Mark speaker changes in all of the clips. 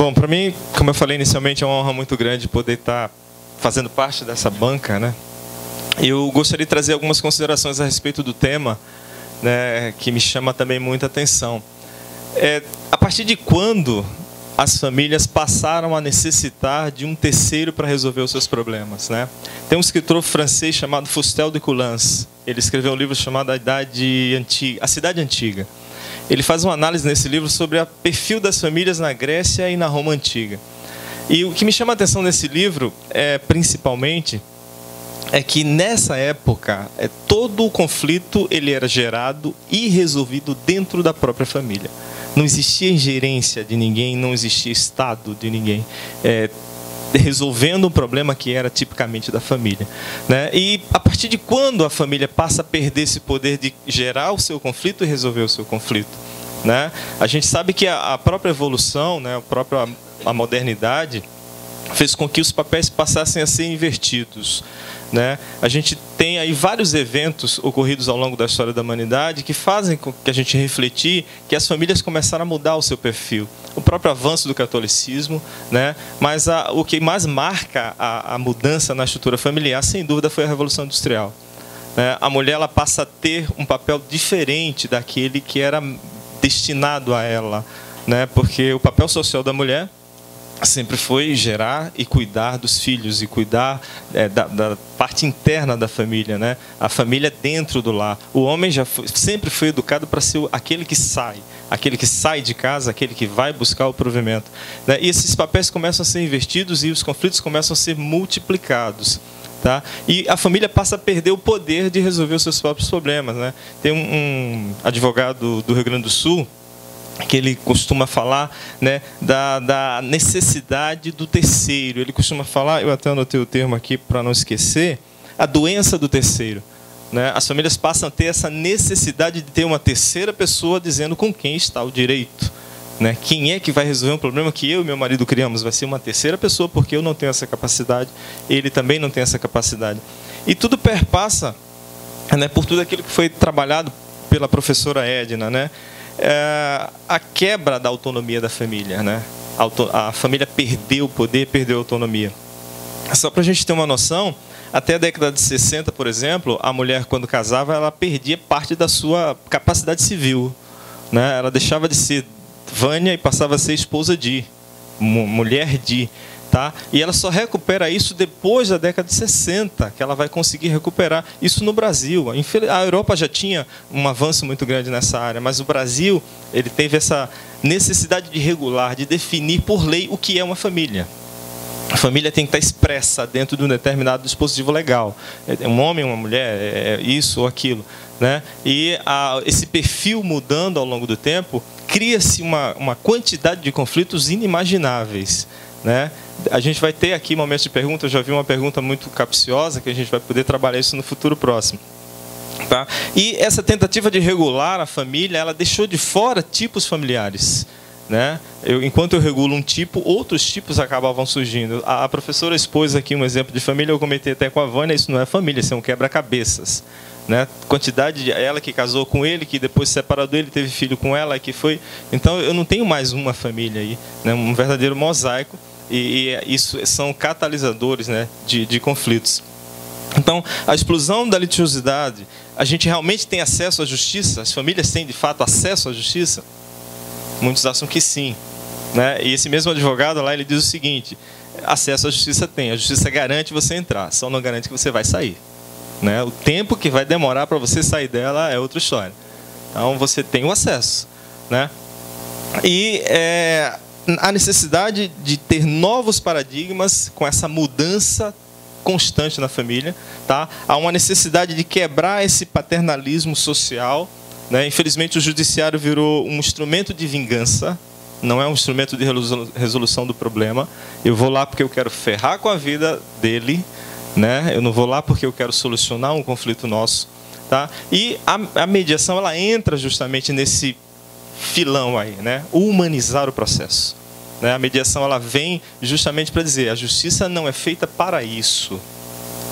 Speaker 1: Bom, para mim, como eu falei inicialmente, é uma honra muito grande poder estar fazendo parte dessa banca, né? Eu gostaria de trazer algumas considerações a respeito do tema, né, que me chama também muita atenção. A partir de quando as famílias passaram a necessitar de um terceiro para resolver os seus problemas, né? Tem um escritor francês chamado Fustel de Coulanges. Ele escreveu um livro chamado A Cidade Antiga. Ele faz uma análise nesse livro sobre o perfil das famílias na Grécia e na Roma Antiga. E o que me chama a atenção nesse livro, principalmente, é que nessa época, todo o conflito ele era gerado e resolvido dentro da própria família. Não existia ingerência de ninguém, não existia estado de ninguém, resolvendo um problema que era tipicamente da família, né? E a partir de quando a família passa a perder esse poder de gerar o seu conflito e resolver o seu conflito, né? A gente sabe que a própria evolução, né, a modernidade, fez com que os papéis passassem a ser invertidos, né? A gente tem aí vários eventos ocorridos ao longo da história da humanidade que fazem com que a gente refletir que as famílias começaram a mudar o seu perfil. O próprio avanço do catolicismo, né? Mas o que mais marca a mudança na estrutura familiar, sem dúvida, foi a Revolução Industrial, né? A mulher ela passa a ter um papel diferente daquele que era destinado a ela, né? Porque o papel social da mulher sempre foi gerar e cuidar dos filhos e cuidar da parte interna da família, né? A família dentro do lar. O homem sempre foi educado para ser aquele que sai de casa, aquele que vai buscar o provimento, né? E esses papéis começam a ser invertidos e os conflitos começam a ser multiplicados, tá? E a família passa a perder o poder de resolver os seus próprios problemas, né? Tem um advogado do Rio Grande do Sul que ele costuma falar, né, da necessidade do terceiro. Ele costuma falar, eu até anotei o termo aqui para não esquecer, a doença do terceiro, né? As famílias passam a ter essa necessidade de ter uma terceira pessoa dizendo com quem está o direito, né? Quem é que vai resolver um problema que eu e meu marido criamos? Vai ser uma terceira pessoa, porque eu não tenho essa capacidade, ele também não tem essa capacidade. E tudo perpassa, né, por tudo aquilo que foi trabalhado pela professora Edna, né? A quebra da autonomia da família, né? A família perdeu o poder, perdeu a autonomia. Só para a gente ter uma noção, até a década de 60, por exemplo, a mulher, quando casava, ela perdia parte da sua capacidade civil, né? Ela deixava de ser Vânia e passava a ser esposa de, mulher de. Tá? E ela só recupera isso depois da década de 60, que ela vai conseguir recuperar isso no Brasil. A Europa já tinha um avanço muito grande nessa área, mas o Brasil ele teve essa necessidade de regular, de definir por lei o que é uma família. A família tem que estar expressa dentro de um determinado dispositivo legal. É um homem, uma mulher, é isso ou aquilo, né? E esse perfil mudando ao longo do tempo, cria-se uma quantidade de conflitos inimagináveis, né? A gente vai ter aqui momentos de pergunta. Eu já vi uma pergunta muito capciosa que a gente vai poder trabalhar isso no futuro próximo, tá? E essa tentativa de regular a família, ela deixou de fora tipos familiares, né? Enquanto eu regulo um tipo, outros tipos acabavam surgindo. A professora expôs aqui um exemplo de família, eu comentei até com a Vânia, isso não é família, isso é um quebra-cabeças, né? Quantidade de ela que casou com ele, que depois se separou dele, teve filho com ela, que foi. Então eu não tenho mais uma família aí, né? Um verdadeiro mosaico. E isso são catalisadores, né, de conflitos. Então, a explosão da litigiosidade, a gente realmente tem acesso à justiça? As famílias têm, de fato, acesso à justiça? Muitos acham que sim, né? E esse mesmo advogado lá, ele diz o seguinte: acesso à justiça tem, a justiça garante você entrar, só não garante que você vai sair, né? O tempo que vai demorar para você sair dela é outra história. Então, você tem o acesso, né? E a necessidade de ter novos paradigmas com essa mudança constante na família, tá? Há uma necessidade de quebrar esse paternalismo social, né? Infelizmente, o judiciário virou um instrumento de vingança, não é um instrumento de resolução do problema. Eu vou lá porque eu quero ferrar com a vida dele, né? Eu não vou lá porque eu quero solucionar um conflito nosso, tá? E a mediação, ela entra justamente nesse filão aí, né? Humanizar o processo, né? A mediação, ela vem justamente para dizer: a justiça não é feita para isso.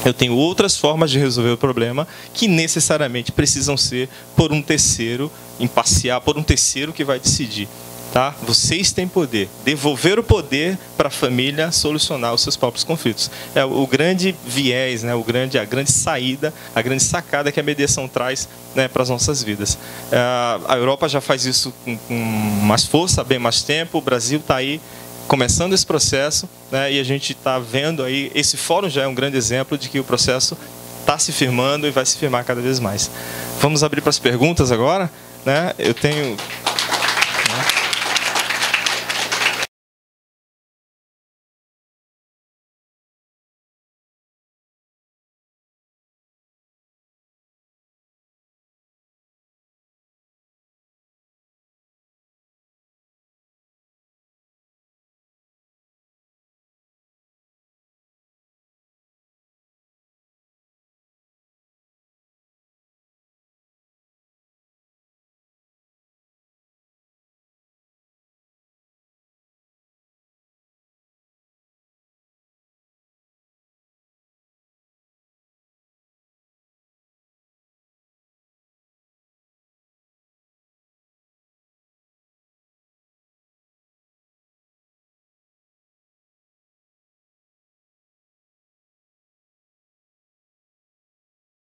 Speaker 1: Eu tenho outras formas de resolver o problema que necessariamente precisam ser por um terceiro imparcial, por um terceiro que vai decidir. Tá? Vocês têm poder. Devolver o poder para a família solucionar os seus próprios conflitos. É o grande viés, né? A grande saída, a grande sacada que a mediação traz, né, para as nossas vidas. A Europa já faz isso com mais força, há bem mais tempo. O Brasil está aí começando esse processo, né, e a gente está vendo aí, esse fórum já é um grande exemplo de que o processo está se firmando e vai se firmar cada vez mais. Vamos abrir para as perguntas agora, né? Eu tenho